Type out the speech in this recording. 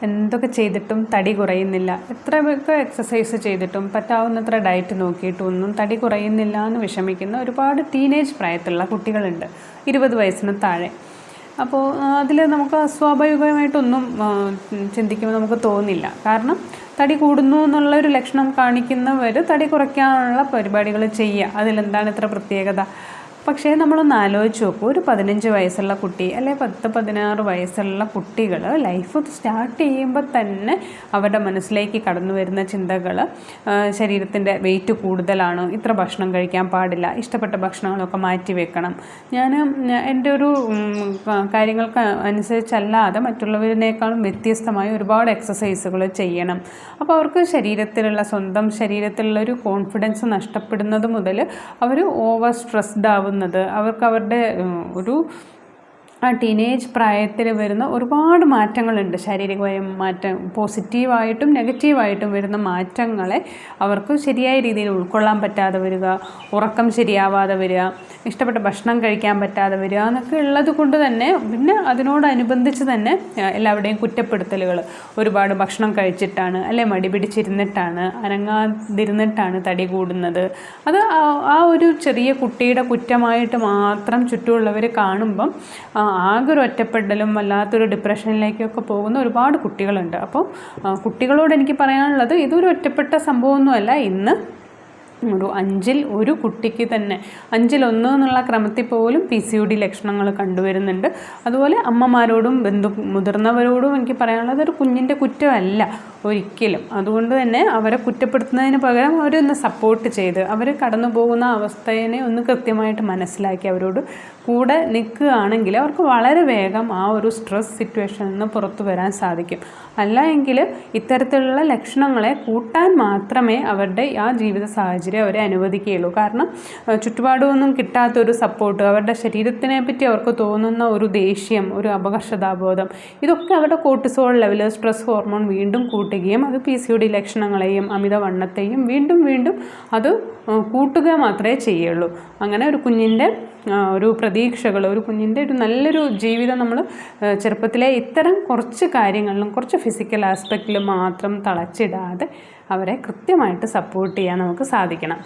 എന്തൊക്കെ ചെയ്തിട്ടും തടി കുറയുന്നില്ല, എത്രയൊക്കെ എക്സസൈസ് ചെയ്തിട്ടും പറ്റാവുന്നത്ര ഡയറ്റ് നോക്കിയിട്ടും ഒന്നും തടി കുറയുന്നില്ല എന്ന് വിഷമിക്കുന്ന ഒരുപാട് ടീനേജ് പ്രായത്തിലുള്ള കുട്ടികളുണ്ട്, 20 വയസ്സിന് താഴെ. അപ്പോൾ അതിൽ നമുക്ക് സ്വാഭാവികമായിട്ടൊന്നും ചിന്തിക്കുമ്പോൾ നമുക്ക് തോന്നില്ല. കാരണം തടി കൂടുന്നു എന്നുള്ളൊരു ലക്ഷണം കാണിക്കുന്നവർ തടി കുറയ്ക്കാനുള്ള പരിപാടികൾ ചെയ്യുക, അതിലെന്താണ് ഇത്ര പ്രത്യേകത? പക്ഷേ നമ്മളൊന്ന് ആലോചിച്ച് നോക്കൂ, ഒരു 15 വയസ്സുള്ള കുട്ടി അല്ലെങ്കിൽ 10-16 വയസ്സുള്ള കുട്ടികൾ ലൈഫ് സ്റ്റാർട്ട് ചെയ്യുമ്പോൾ തന്നെ അവരുടെ മനസ്സിലേക്ക് കടന്നു വരുന്ന ചിന്തകൾ, ശരീരത്തിൻ്റെ വെയിറ്റ് കൂടുതലാണ്, ഇത്ര ഭക്ഷണം കഴിക്കാൻ പാടില്ല, ഇഷ്ടപ്പെട്ട ഭക്ഷണങ്ങളൊക്കെ മാറ്റി വെക്കണം, ഞാൻ എൻ്റെ ഒരു കാര്യങ്ങൾക്ക് അനുസരിച്ചല്ലാതെ മറ്റുള്ളവരിനേക്കാളും വ്യത്യസ്തമായ ഒരുപാട് എക്സസൈസുകൾ ചെയ്യണം. അപ്പോൾ അവർക്ക് സ്വന്തം ശരീരത്തിലുള്ള ഒരു കോൺഫിഡൻസ് നഷ്ടപ്പെടുന്നത് മുതൽ അവർ ഓവർ സ്ട്രെസ്ഡ് ആവുന്നത്, അവർക്ക് അവരുടെ ഒരു ടീനേജ് പ്രായത്തിൽ വരുന്ന ഒരുപാട് മാറ്റങ്ങളുണ്ട്. ശാരീരികമായ മാറ്റം, പോസിറ്റീവായിട്ടും നെഗറ്റീവായിട്ടും വരുന്ന മാറ്റങ്ങളെ അവർക്ക് ശരിയായ രീതിയിൽ ഉൾക്കൊള്ളാൻ പറ്റാതെ വരിക, ഉറക്കം ശരിയാവാതെ വരിക, ഇഷ്ടപ്പെട്ട ഭക്ഷണം കഴിക്കാൻ പറ്റാതെ വരിക എന്നൊക്കെ ഉള്ളത് കൊണ്ട് തന്നെ പിന്നെ അതിനോടനുബന്ധിച്ച് തന്നെ എല്ലാവരുടെയും കുറ്റപ്പെടുത്തലുകൾ, ഒരുപാട് ഭക്ഷണം കഴിച്ചിട്ടാണ് അല്ലെ മടി പിടിച്ചിരുന്നിട്ടാണ്, അനങ്ങാതിരുന്നിട്ടാണ് തടി കൂടുന്നത്, അത് ആ ഒരു ചെറിയ കുട്ടിയുടെ കുറ്റമായിട്ട് മാത്രം ചുറ്റുമുള്ളവർ കാണുമ്പം ആകെ ഒരു ഒറ്റപ്പെടലും വല്ലാത്തൊരു ഡിപ്രഷനിലേക്കൊക്കെ പോകുന്ന ഒരുപാട് കുട്ടികളുണ്ട്. അപ്പോൾ കുട്ടികളോട് എനിക്ക് പറയാനുള്ളത്, ഇതൊരു ഒറ്റപ്പെട്ട സംഭവമൊന്നുമല്ല. ഇന്ന് ഒരു 5-ൽ 1 കുട്ടിക്ക് തന്നെ 5-ൽ 1 എന്നുള്ള ക്രമത്തിൽ പോലും PCOD ലക്ഷണങ്ങൾ കണ്ടുവരുന്നുണ്ട്. അതുപോലെ അമ്മമാരോടും മുതിർന്നവരോടും എനിക്ക് പറയാനുള്ളത്, ഒരു കുഞ്ഞിൻ്റെ കുറ്റമല്ല ഒരിക്കലും. അതുകൊണ്ട് തന്നെ അവരെ കുറ്റപ്പെടുത്തുന്നതിന് പകരം അവരൊന്ന് സപ്പോർട്ട് ചെയ്ത് അവർ കടന്നു പോകുന്ന അവസ്ഥയെ ഒന്ന് കൃത്യമായിട്ട് മനസ്സിലാക്കി അവരോട് കൂടെ നിൽക്കുകയാണെങ്കിൽ അവർക്ക് വളരെ വേഗം ആ ഒരു സ്ട്രെസ് സിറ്റുവേഷനിൽ നിന്ന് പുറത്തു വരാൻ സാധിക്കും. അല്ല എങ്കിൽ ഇത്തരത്തിലുള്ള ലക്ഷണങ്ങളെ കൂട്ടാൻ മാത്രമേ അവരുടെ ആ ജീവിത സാഹചര്യം അവരെ അനുവദിക്കുകയുള്ളൂ. കാരണം ചുറ്റുപാടുമൊന്നും കിട്ടാത്തൊരു സപ്പോർട്ട്, അവരുടെ ശരീരത്തിനെ പറ്റി അവർക്ക് തോന്നുന്ന ഒരു ദേഷ്യം, ഒരു അപകർഷതാബോധം, ഇതൊക്കെ അവരുടെ കോർട്ടിസോൾ ലെവൽ, സ്ട്രെസ് ഹോർമോൺ വീണ്ടും കൂട്ടുകയും അത് PCOD ലക്ഷണങ്ങളെയും അമിതവണ്ണത്തെയും വീണ്ടും അത് കൂട്ടുക മാത്രമേ ചെയ്യുള്ളൂ. അങ്ങനെ ഒരു കുഞ്ഞിൻ്റെ ഒരു പ്രതീക്ഷകൾ, ഒരു കുഞ്ഞിൻ്റെ ഒരു നല്ലൊരു ജീവിതം നമ്മൾ ചെറുപ്പത്തിലെ ഇത്തരം കുറച്ച് കാര്യങ്ങളിലും കുറച്ച് ഫിസിക്കൽ ആസ്പെക്റ്റിലും മാത്രം തളച്ചിടാതെ അവരെ കൃത്യമായിട്ട് സപ്പോർട്ട് ചെയ്യാൻ നമുക്ക് സാധിക്കണം.